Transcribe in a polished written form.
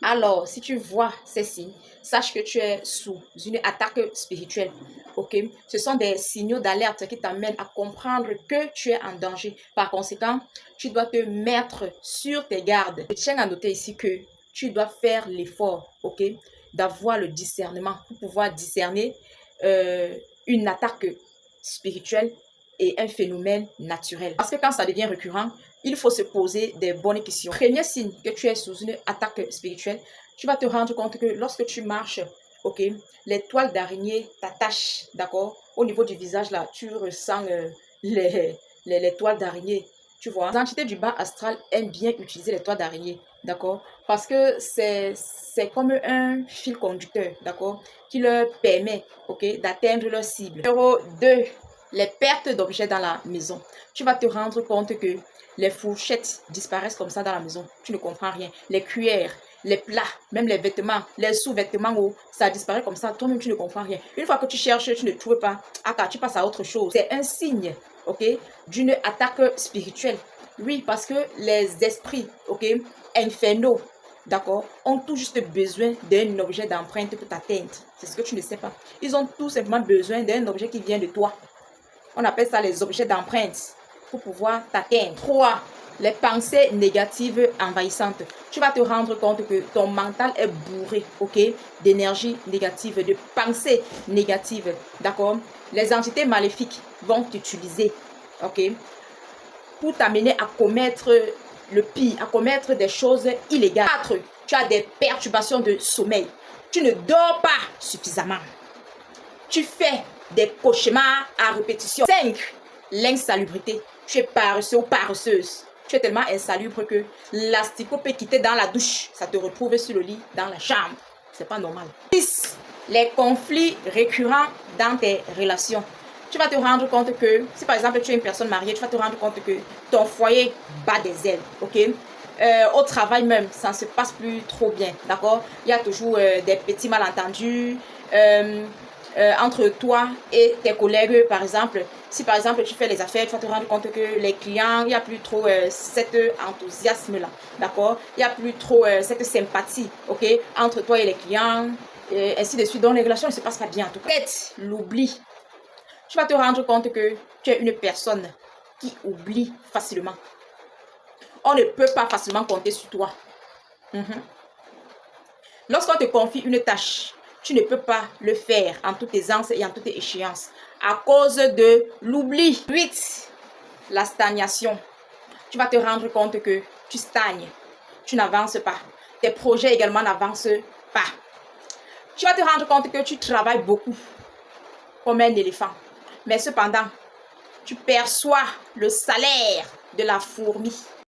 Alors, si tu vois ces signes, sache que tu es sous une attaque spirituelle. Ok? Ce sont des signaux d'alerte qui t'amènent à comprendre que tu es en danger. Par conséquent, tu dois te mettre sur tes gardes. Je tiens à noter ici que tu dois faire l'effort, ok, d'avoir le discernement pour pouvoir discerner une attaque spirituelle et un phénomène naturel. Parce que quand ça devient récurrent, il faut se poser des bonnes questions. Premier signe que tu es sous une attaque spirituelle, tu vas te rendre compte que lorsque tu marches, ok, les toiles d'araignée t'attachent, d'accord? Au niveau du visage, là, tu ressens les toiles d'araignée, tu vois. Les entités du bas astral aiment bien utiliser les toiles d'araignée, d'accord? Parce que c'est comme un fil conducteur, d'accord? Qui leur permet, ok, d'atteindre leur cible. Numéro 2, les pertes d'objets dans la maison. Tu vas te rendre compte que les fourchettes disparaissent comme ça dans la maison. Tu ne comprends rien. Les cuillères, les plats, même les vêtements, les sous-vêtements, ça disparaît comme ça. Toi-même, tu ne comprends rien. Une fois que tu cherches, tu ne trouves pas. Tu passes à autre chose. C'est un signe, ok, d'une attaque spirituelle. Oui, parce que les esprits, ok, infernaux, d'accord, ont tout juste besoin d'un objet d'empreinte pour t'atteindre. C'est ce que tu ne sais pas. Ils ont tout simplement besoin d'un objet qui vient de toi. On appelle ça les objets d'empreinte pour pouvoir t'atteindre. 3. Les pensées négatives envahissantes. Tu vas te rendre compte que ton mental est bourré, ok, d'énergie négative, de pensées négatives, d'accord? Les entités maléfiques vont t'utiliser, ok, pour t'amener à commettre le pire, à commettre des choses illégales. 4. Tu as des perturbations de sommeil. Tu ne dors pas suffisamment. Tu fais des cauchemars à répétition. 5. L'insalubrité. Tu es paresseux ou paresseuse. Tu es tellement insalubre que l'asticot peut quitter dans la douche. Ça te retrouve sur le lit, dans la chambre. C'est pas normal. 6. Les conflits récurrents dans tes relations. Tu vas te rendre compte que, si par exemple tu es une personne mariée, tu vas te rendre compte que ton foyer bat des ailes, ok? Au travail même, ça ne se passe plus trop bien, d'accord? Il y a toujours des petits malentendus entre toi et tes collègues, par exemple. Si par exemple tu fais les affaires, tu vas te rendre compte que les clients, il n'y a plus trop cet enthousiasme-là, d'accord? Il n'y a plus trop cette sympathie, ok? Entre toi et les clients, et ainsi de suite. Donc les relations ne se passent pas bien en tout cas. Peut-être l'oubli. Tu vas te rendre compte que tu es une personne qui oublie facilement. On ne peut pas facilement compter sur toi. Lorsqu'on te confie une tâche, tu ne peux pas le faire en toute aisance et en toute échéance à cause de l'oubli. 8. La stagnation. Tu vas te rendre compte que tu stagnes. Tu n'avances pas. Tes projets également n'avancent pas. Tu vas te rendre compte que tu travailles beaucoup comme un éléphant. Mais cependant, tu perçois le salaire de la fourmi.